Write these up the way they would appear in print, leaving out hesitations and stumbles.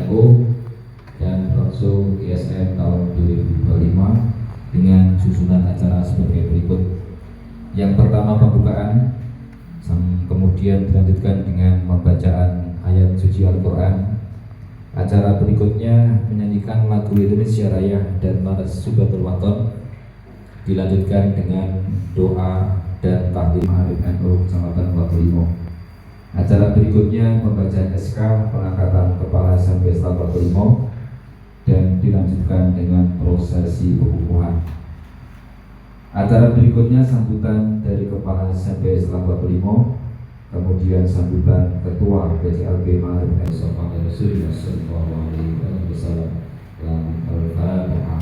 NU dan Protso ISM tahun 2025 dengan susunan acara sebagai berikut. Yang pertama pembukaan, kemudian dilanjutkan dengan pembacaan ayat suci Al-Quran. Acara berikutnya menyanyikan lagu Indonesia Raya dan Maras Subatul Waton, dilanjutkan dengan doa dan tahlil Ma'arif NU Kecamatan Wakulimo. Acara berikutnya pembacaan SK pengangkatan Kepala SMP Islam Wakulimo dan dilanjutkan dengan prosesi pengukuhan. Acara berikutnya sambutan dari Kepala SMP Islam Wakulimo, kemudian sambutan Ketua PCLB Ma'arif NU Rasulullah sallallahu alaihi wasallam dalam Al-Fatihah.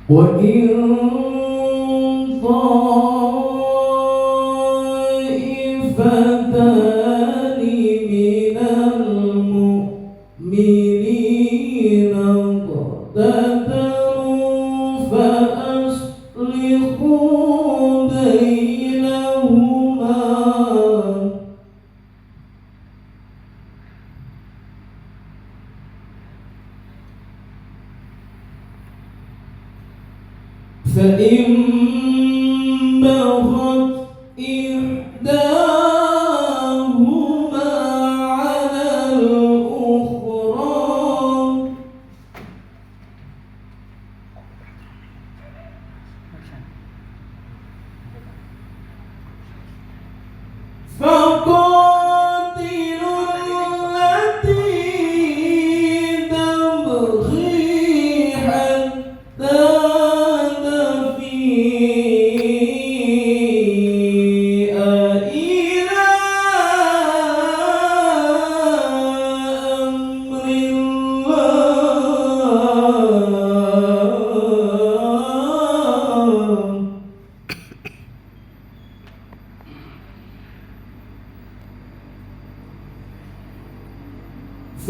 وَإِن طَائِفَتَانِ مِنَ الْمُؤْمِنِينَ اقْتَتَلُوا فَأَصْلِحُوا بَيْنَهُمَا فإن بغت إحداهما على الأخرى فقاتلوا التي تبغي حتى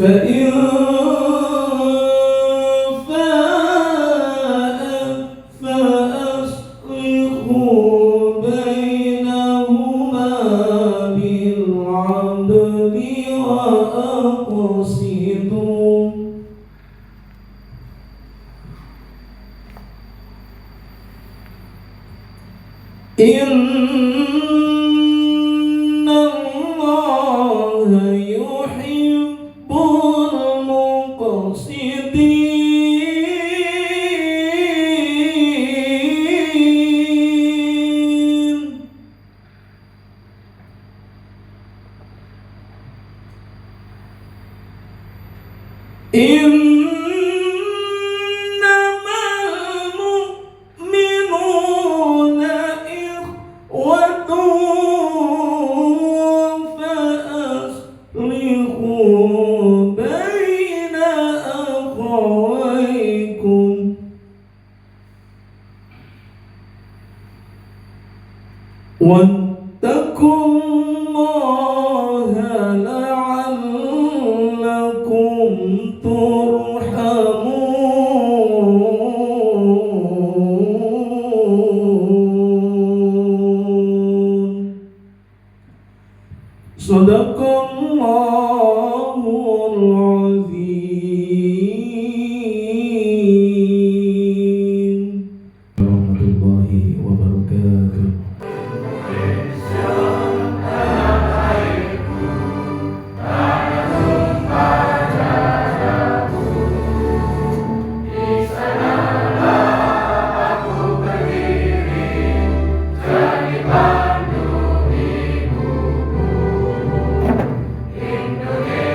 فإن فاءت فأصلحوا بينهما بالعدل وأقسطوا إن الله يحب المقسطين إنما المؤمنون إخوة فأصلحوا بين أخويكم واتقوا الله لعلكم ترحمون صدق الله العظيم. Warahmatullahi wabarakatuh. Indonesia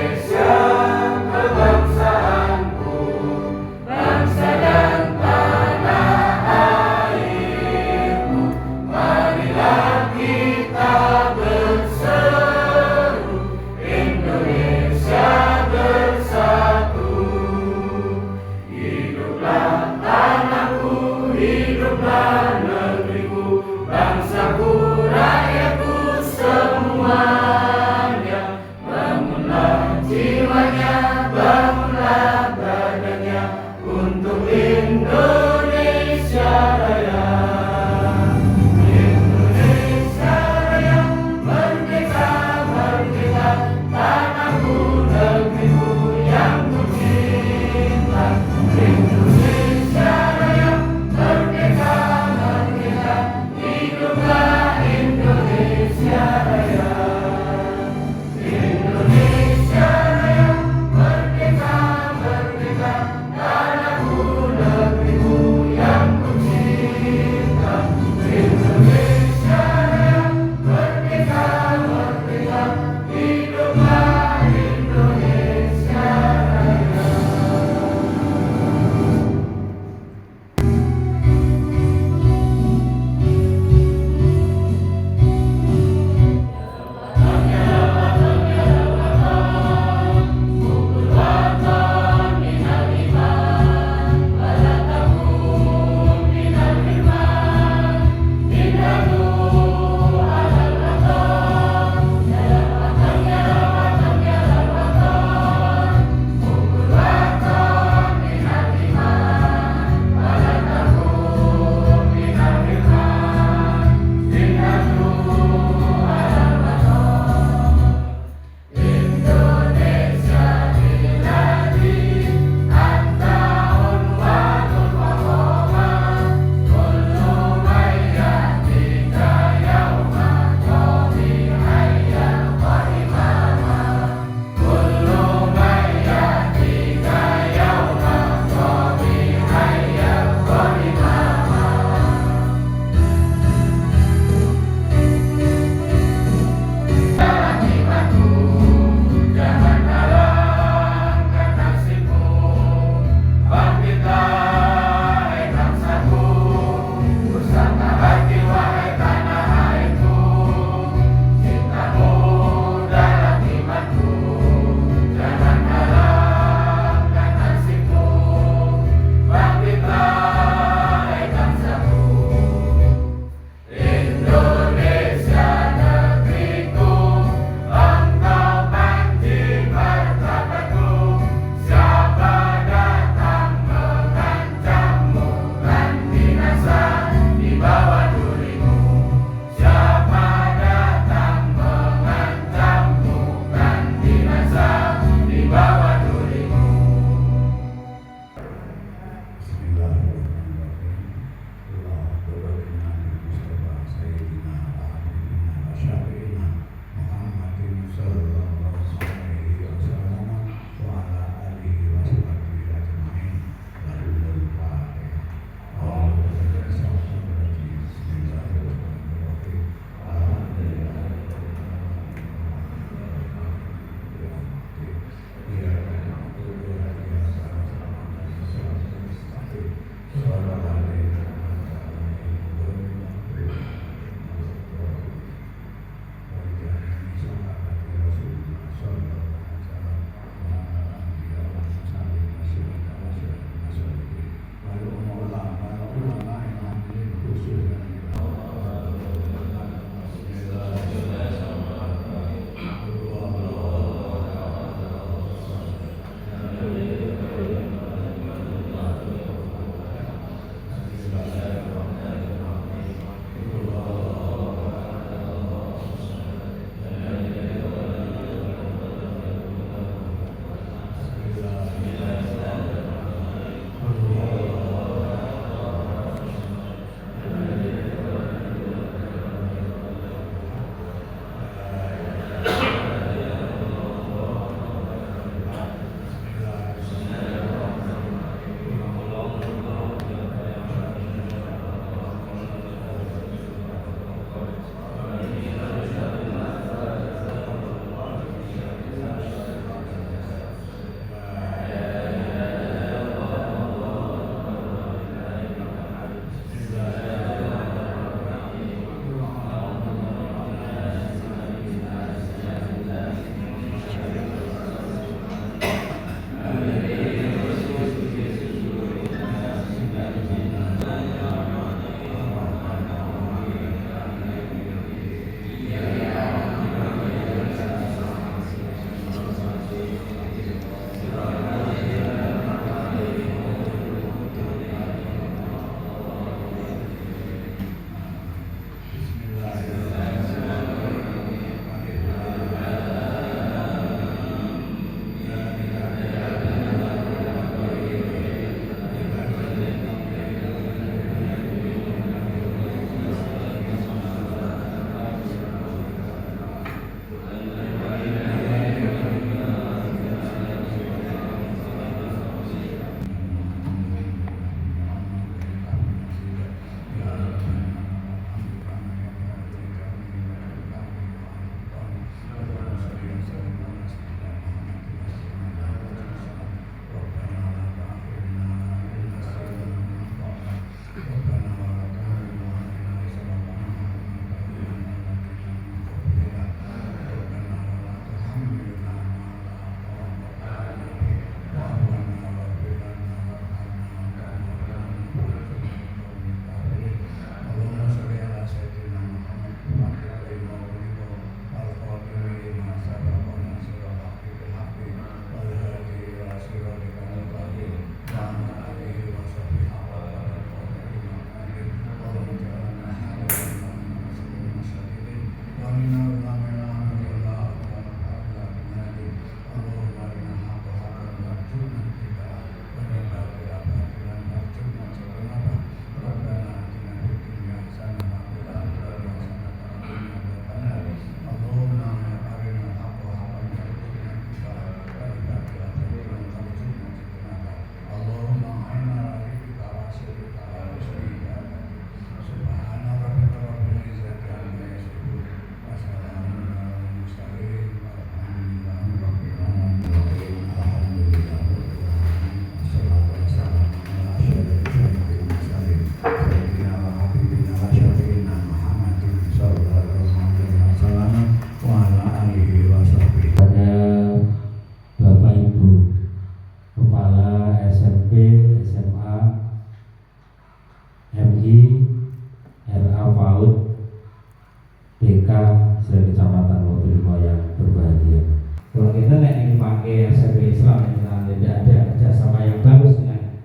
Kita nek dipakai SMP Islam yang tidak ada kerjasama yang bagus dengan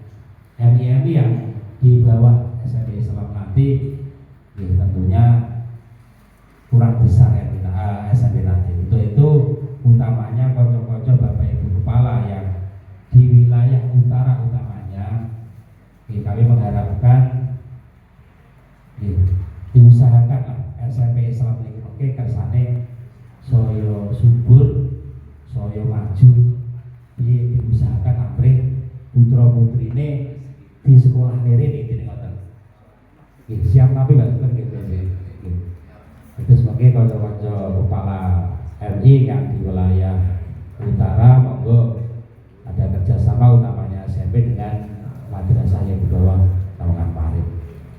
MI yang di bawah SMP Islam nanti, ya tentunya kurang besar SMP nanti. Untuk itu utamanya kocok-kocok Bapak Ibu Kepala yang di wilayah utara utamanya, kami mengharapkan diusahakan SMP Islam ini oke kersane soyo subur, soyo maju, diusahakan amrih putra putrine di sekolah nere ini ngoten. Siap tapi nggak suka gitu. Itu sebagai kanca-kanca kepala MI yang di wilayah utara, monggo ada kerjasama utamanya SMP dengan madrasah yang di bawah naungan Parit.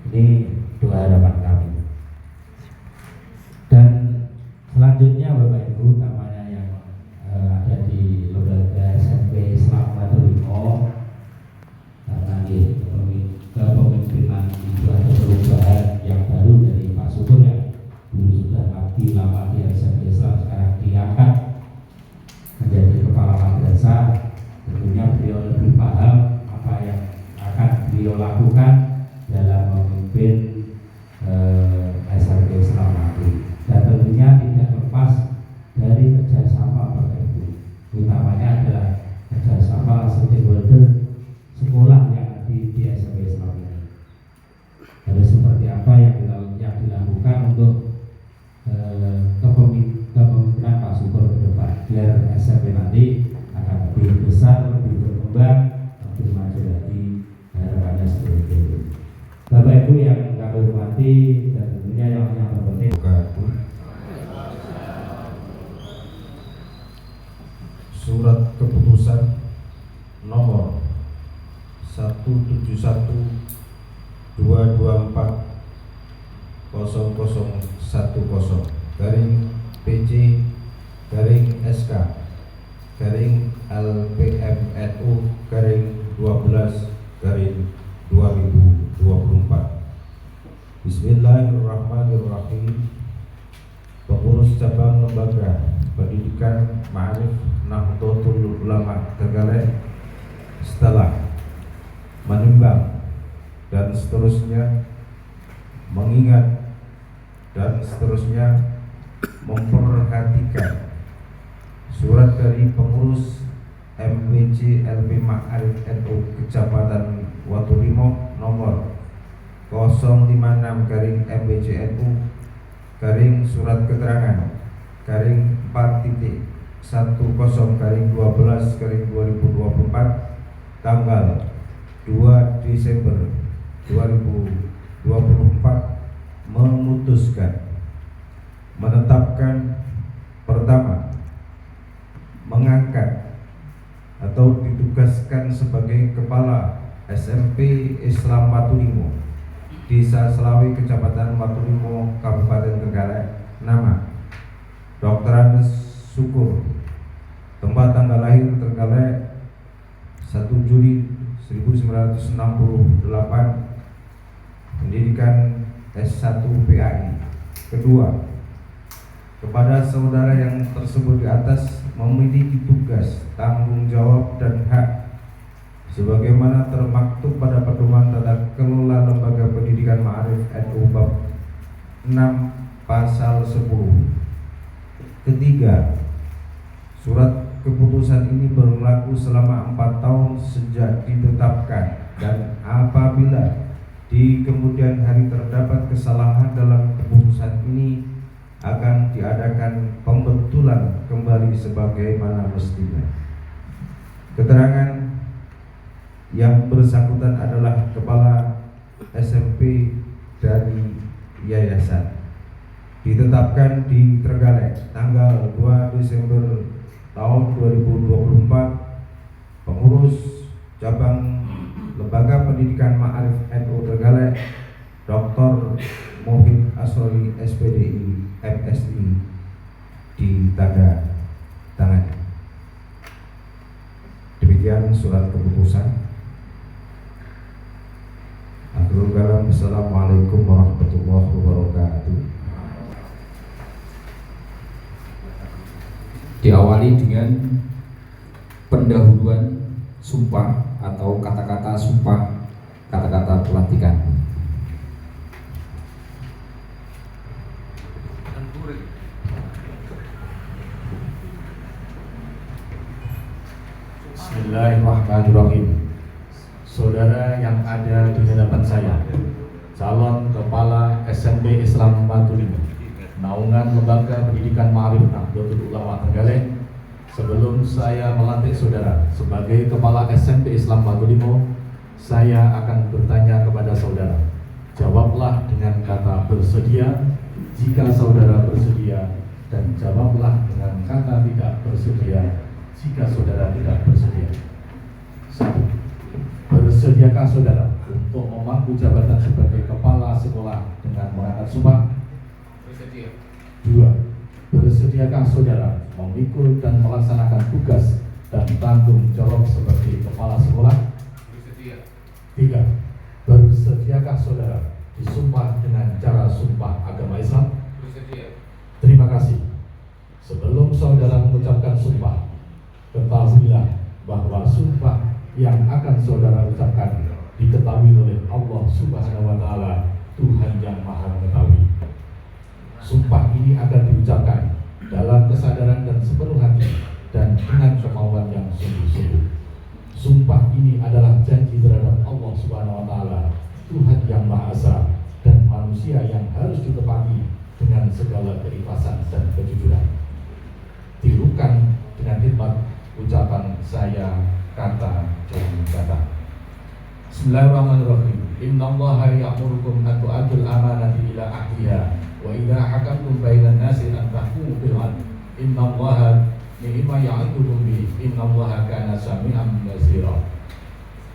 Ini dua harapan kami. Dan selanjutnya Bapak Ibu utamanya yang ada di lembaga SMP Islam Matulimo, karena di kepemimpinan itu ada perubahan yang baru dari Pak Syukur yang dulu sudah mati lama di SMP Islam, sekarang diangkat menjadi kepala madrasah. Tentunya beliau lebih paham apa yang akan beliau lakukan dalam memimpin SMP Islam nanti. Dan tentunya tidak lepas dari kerjasama Bapak Ibu, utamanya adalah kerjasama stakeholder sekolah yang ada di SMP Islam ini. Ada seperti apa yang dilakukan untuk kepemimpinan Pak Syukur ke depan, biar SMP nanti akan lebih besar, lebih berkembang, lebih maju lagi, harapannya seperti itu. Bapak Ibu yang kami hormati dan tentunya yang terpenting, Surat Keputusan nomor 171/224/0010 garing PC garing SK garing LPMNU garing 12 garing 2024. Bismillahirrahmanirrahim. Pengurus cabang lembaga pendidikan Ma'arif Nahdlatul Ulama Trenggalek setelah menimbang dan seterusnya mengingat dan seterusnya memperhatikan surat dari pengurus MWC LP Ma'arif NU Kecamatan Watulimo nomor 056 MWC NU surat keterangan 4.10/12/2024 tanggal 2 Desember 2024 memutuskan menetapkan pertama, mengangkat atau ditugaskan sebagai kepala SMP Islam Watulimo Desa Selawi Kecamatan Watulimo Kabupaten Trenggalek nama Dr. Andes Syukur, tempat tanggal lahir Trenggalek 1 Juli 1968, pendidikan S1 PAI. Kedua, kepada saudara yang tersebut di atas memiliki tugas, tanggung jawab dan hak sebagaimana termaktub pada pedoman tata kelola lembaga pendidikan Ma'arif NU bab 6 pasal 10. Ketiga, surat keputusan ini berlaku selama 4 tahun sejak ditetapkan, dan apabila di kemudian hari terdapat kesalahan dalam keputusan ini akan diadakan pembetulan kembali sebagaimana mestinya. Keterangan yang bersangkutan adalah kepala SMP dari yayasan, ditetapkan di Trenggalek tanggal 2 Desember tahun 2024. Pengurus cabang Lembaga Pendidikan Ma'arif NU Trenggalek Dr. Mohib Asrori SPDI MSI ditanda tangan. Demikian surat keputusan. Akhirul kalam. Assalamualaikum warahmatullahi wabarakatuh. Diawali dengan pendahuluan sumpah atau kata-kata sumpah, kata-kata pelantikan. Bismillahirrahmanirrahim. Saudara yang ada di hadapan saya, calon kepala SMP Islam Batu Limo, naungan Lembaga Pendidikan Ma'arif Nahdlatul Ulama Trenggalek. Sebelum saya melantik saudara sebagai kepala SMP Islam Batu Limo, saya akan bertanya kepada saudara. Jawablah dengan kata bersedia jika saudara bersedia, dan jawablah dengan kata tidak bersedia jika saudara tidak bersedia. 1. Bersediakah saudara untuk memangku jabatan sebagai kepala sekolah dengan mengangkat sumpah? Bersedia. 2. Bersediakah saudara memikul dan melaksanakan tugas dan tanggung jawab sebagai kepala sekolah? Bersedia. 3. Bersediakah saudara disumpah dengan cara sumpah agama Islam? Bersedia. Terima kasih. Sebelum saudara mengucapkan sumpah, ketahuilah bahwa sumpah yang akan saudara ucapkan diketahui oleh Allah Subhanahu wa Ta'ala, Tuhan yang Maha Mengetahui. Sumpah ini akan diucapkan dalam kesadaran dan sepenuh hati dan dengan kemauan yang sungguh-sungguh. Sumpah ini adalah janji terhadap Allah Subhanahu wa Ta'ala, Tuhan yang Maha Esa, dan manusia yang harus ditepati dengan segala keikhlasan dan kejujuran. Tirukan dengan hikmat ucapan saya kata demi kata. Bismillahirrahmanirrahim. Innallaha ya'murukum an tu'addul amanati ila ahliha wa idza hakamtum bainan nasi an tahkumu bil 'adl. Innallaha ni'ma ya'idukum bi. Innallaha kana sami'an basira.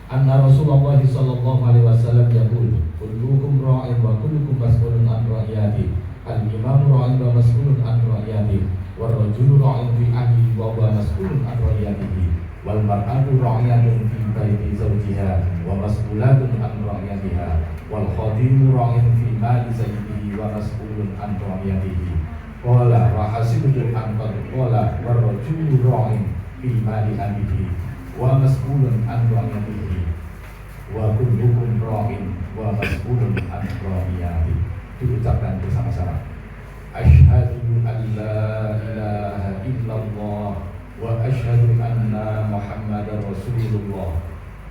Anna Rasulullah sallallahu alaihi wasallam yaqul kullukum ra'in wa kullukum mas'ulun an ra'iyati. Al-imamu ra'in wa mas'ulun an ra'iyati. Wal rajulu ra'in fi ahlihi wa huwa mas'ulun an ra'iyatihi. Wal mar'atu ra'iyatun fi baiti zawjiha wa mas'ulatun an ra'iyatiha. Wal khadimu ra'in fi mali sayyidihi wa mas'ulun an ra'iyatihi. Qala wa hasibuhu an qala war rajulu ra'in fi mali abihi wa mas'ulun an ra'iyatihi. Wa kullukum ra'in wa mas'ulun an ra'iyatihi. Diucapkan bersama-sama. Asyhadu an la ilaha illallah wa asyhadu anna Muhammadar Rasulullah.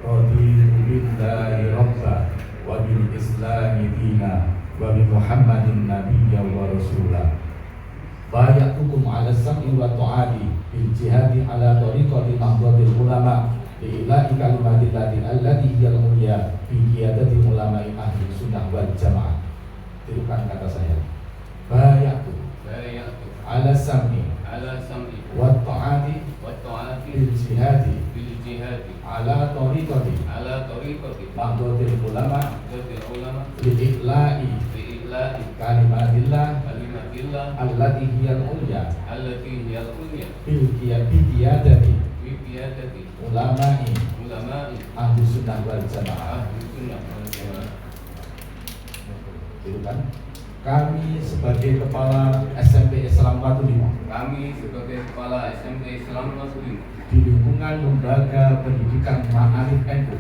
Raditu billahi rabba wa bil islami dina wa bi Muhammadin nabiyya wa rasulah. Bayatukum ala sam'i wa ta'ati bil jihadi ala tariqati nahdlatul ulama li ilahi kalimatillahi allati hiyal ulya bi qiyadati ulama'i ahli sunnah wal jamaah. Tirukan kata saya. Bayatu ala sam'i wa ta'ati bil jihadi ala tariqati nahdlatul ulama li ilahi kalimatillah allati hiyal ulya bil qiyadati ulama'i ahli sunnah wal jamaah. Tirukan. Kami sebagai kepala SMP Islam Batu Limo, di lingkungan Lembaga Pendidikan Ma'arif NU,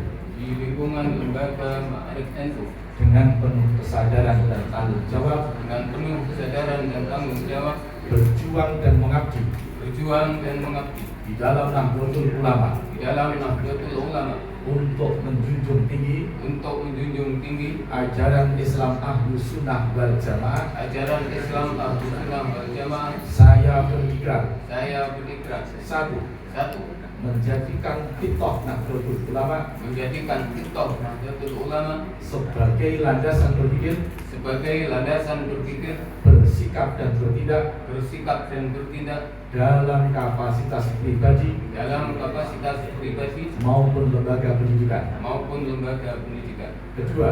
dengan penuh kesadaran dan tanggung jawab, berjuang dan mengabdi di dalam Nahdlatul Ulama, untuk menjunjung tinggi ajaran Islam Ahlus Sunnah wal Jamaah. Saya berikrar. 1. Menjadikan Kitab Nahdlatul Ulama sebagai landasan berpikir, bersikap dan bertindak dalam kapasitas pribadi maupun lembaga pendidikan. Kedua,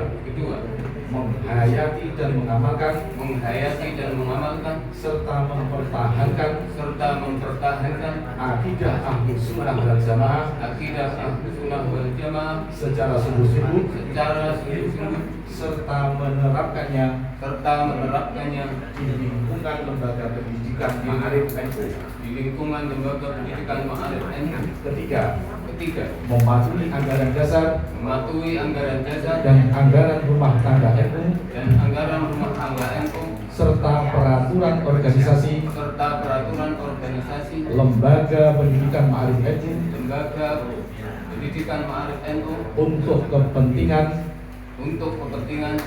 menghayati dan mengamalkan serta mempertahankan akidah Ahlus Sunnah wal Jamaah secara sungguh-sungguh serta menerapkannya serta menerapkannya di lingkungan lembaga pendidikan Ma'arif NU. di lingkungan lembaga pendidikan Ma'arif NU. Ketiga, mematuhi anggaran dasar Mematuhi anggaran dasar dan anggaran rumah tangga NU dan anggaran rumah tangga NU serta peraturan organisasi serta peraturan organisasi lembaga pendidikan Ma'arif NU lembaga pendidikan Ma'arif NU untuk kepentingan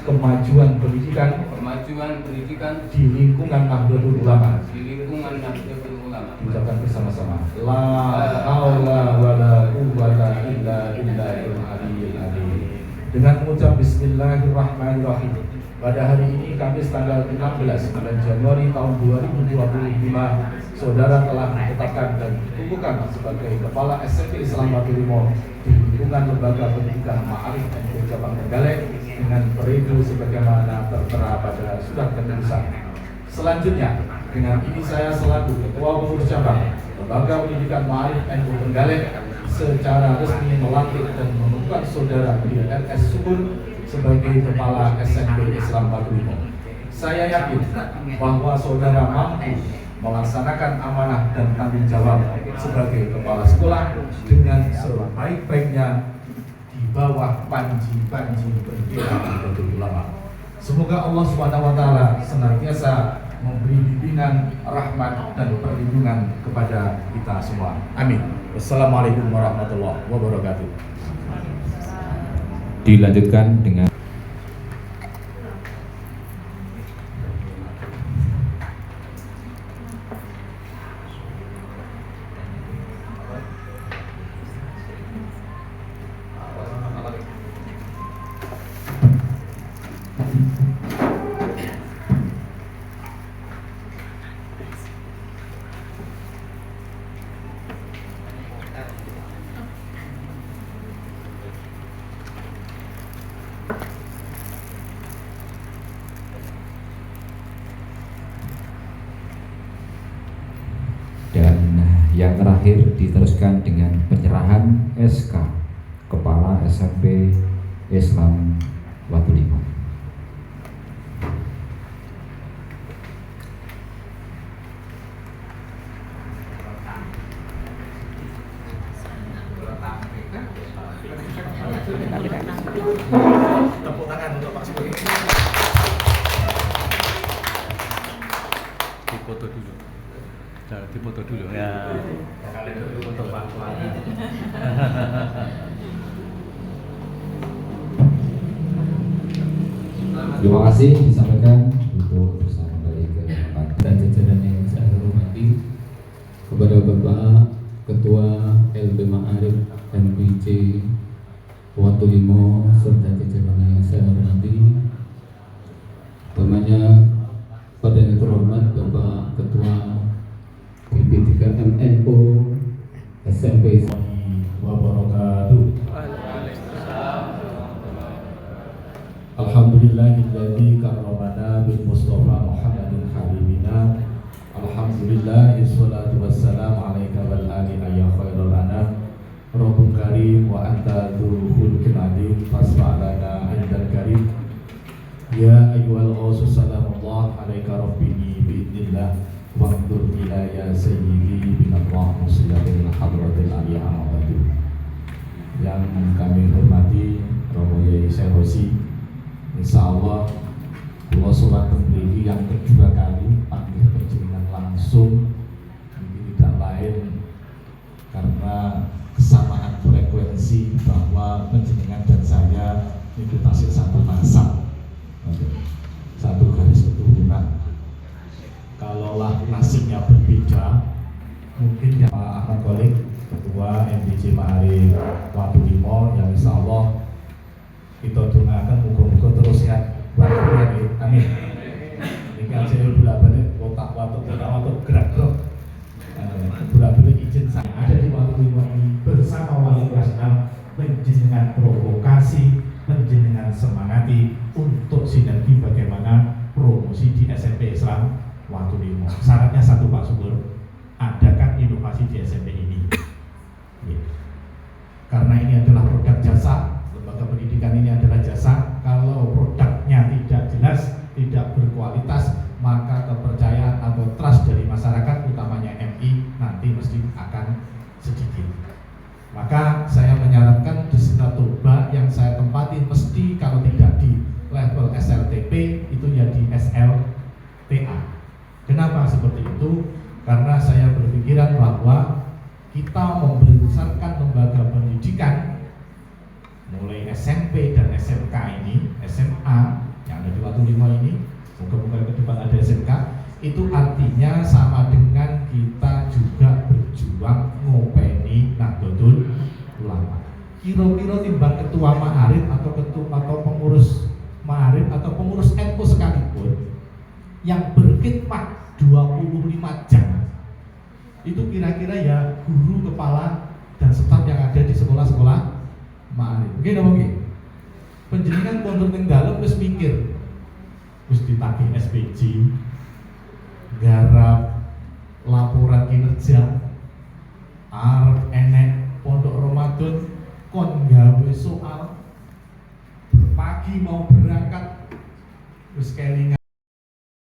kemajuan pendidikan di lingkungan Nahdlatul Ulama. di lingkungan Nahdlatul Ulama. Ucapkan bersama-sama. La haula wala quwwata illa billahil aliyyil azim. Dengan mengucap bismillahirrahmanirrahim. Pada hari ini Kamis tanggal 16 bulan Januari tahun 2025, saudara telah ditetapkan dan dikukuhkan sebagai Kepala SMP Islam Watulimo di lingkungan Lembaga Pendidikan Ma'arif NU Cabang Trenggalek dengan periode sebagaimana tertera pada surat keputusan. Selanjutnya, dengan ini saya selaku Ketua Pengurus Cabang Lembaga Pendidikan Ma'arif NU Trenggalek secara resmi melantik dan mengukuhkan saudara di RS Subur sebagai Kepala SMP Islam Watulimo. Saya yakin bahwa saudara mampu melaksanakan amanah dan tanggung jawab sebagai kepala sekolah dengan sebaik-baiknya di bawah panji-panji bendera Nahdlatul Ulama. Semoga Allah SWT senantiasa memberi bimbingan, rahmat dan perlindungan kepada kita semua. Amin. Wassalamualaikum warahmatullahi wabarakatuh. Dilanjutkan dengan dan yang terakhir diteruskan dengan penyerahan SK Kepala SMP Islam Watulimo. Tepuk tangan untuk Pak Subur ini. Dipoto dulu. Jangan dipoto dulu ya. Kalian dulu untuk Pak Suwadi. Terima kasih disampaikan untuk bisa kembali ke tempat dan jajaran yang saya hormati, kepada Bapak Ketua LB Ma'arif MPC Watulimo serta jajaran yang saya hormati, utamanya pada yang terhormat Bapak Ketua BP3 MNO SMP Wabarakatuh. Alhamdulillahilladzi karramana bil Mustafa Muhammadin habibina. Alhamdulillah wassalatu wassalamu alaika wal ali ya khairul anam. Rabbul karim wa anta dzul khulqin adzim fasfa'lana indal karim. Ya ayyuhal ghaus salamullah alaika rabbini biidznillah waqdur ila ya sayyidi binallah musilatil hadratil aliyah abadu. Yang kami hormati Romo Yai Serosi, insya Allah kula sholat tembriki yang kedua kali panggil penjenengan langsung, ini tidak lain karena kesamaan frekuensi bahwa penjenengan dan saya itu tasik satu nasab, satu garis keturunan. Kalaulah nasibnya berbeda, mungkin ya Pak Ahmad Kholik, Ketua MPC Ma'arif Watulimo, yang insya Allah kita doakan muka-muka terus sehat walafiat. Amin. Ini kan saya bolak-balik otak watuk gerak-gerak bolak-balik izin saya ada di Watulimo ini bersama wali kelas 6 menjenengan provokasi, menjenengan semangati untuk sinergi bagaimana promosi di SMP Islam Watulimo. Syaratnya satu Pak Subur, adakan inovasi di SMP ini. Karena ini adalah produk jasa, lembaga pendidikan ini adalah jasa. Kalau produknya tidak jelas, tidak Maka saya menyarankan di Toba yang saya tempati mesti kalau tidak di level SLTP itu ya di SLTA. Kenapa seperti itu? Karena saya berpikiran bahwa kita membesarkan lembaga pendidikan mulai SMP dan SMK ini, SMA yang ada di Watu Limo ini, moga-moga ke depan ada SMK, itu artinya sama dengan kita juga berjuang ngopeni Nahdlatul Ulama. Kira-kira timbang ketua Ma'arif atau pengurus Ma'arif atau pengurus NU sekalipun yang berkhidmat 25 jam itu kira-kira ya guru, kepala dan staf yang ada di sekolah-sekolah Ma'arif. Oke, oke. Penjenengan pondok ning dalem wis mikir, wis ditagih SPJ, garap laporan kinerja, arep enek pondok Ramadan kon gawe soal pagi mau berangkat wis kelingan